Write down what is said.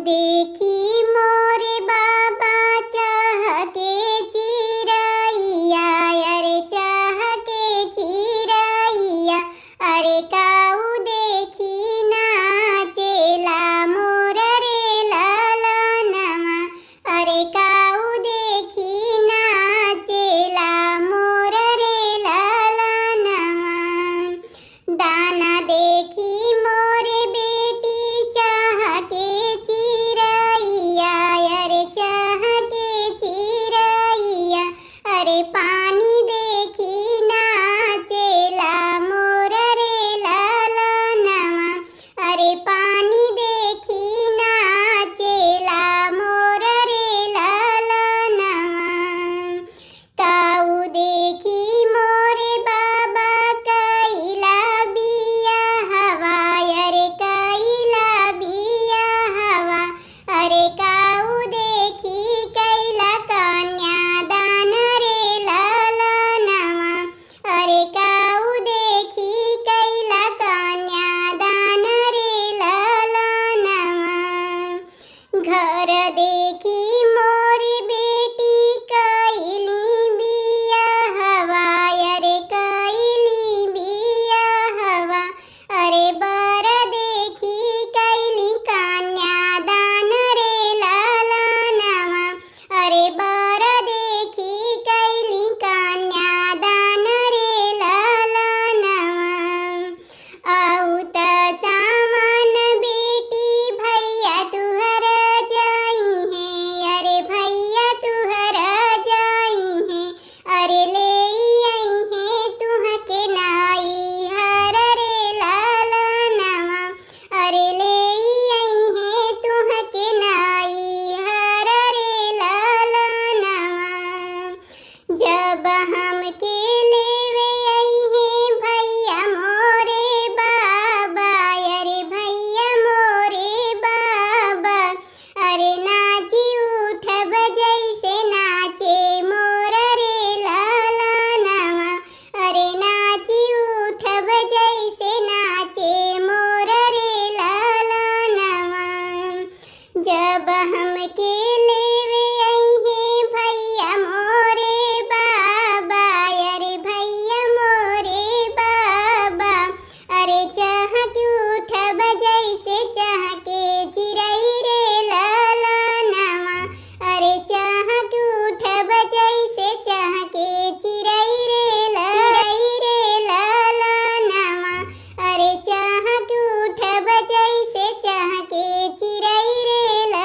देखी मोरे बाबा चाह के चिरैया, अरे चाह के चिरैया, अरे काऊ देखी नाचेला मोर रे ललनवा, अरे काऊ देखी नाचेला मोर रे ललनवा। दाना देखी मोरे बेटी चाह के चिरैया, अरे चाह के चिरैया, अरे पानी देखी नाचेला मोर रे ललनवा, अरे पानी देखी नाचेला मोर रे ललनवा। काऊ देखी मोरे बाबा कैला बिया हवा, अरे कैला बिया हवा, अरे काऊ देखी कैला कन्यादान रे ललनवा, अरे काऊ देखी कैला कन्यादान रे ललनवा। घर देखी मोरी बेटी कैली बिया हवा, अरे कैली बिया हवा, अरे बर देखी कैली कन्यादान रे ललनवा, अरे बर देखी कैली कन्यादान रे ललनवा। आऊ त सामान बेटी भैया तुहर जाई है, अरे भैया तुहर जाई है, अरे ले आई है तुहके नाई हर रे ललनवा, अरे ले आई है तुहके नाई हर रे ललनवा। जब हमके लेवे आई है भैया मोरे बाबा, अरे भैया मोरे बाबा, अरे नाची उठब जैसे नाचे मोर रे ललनवा, अरे नाची उठब जैसे नाचे मोर रे ललनवा। जब हमके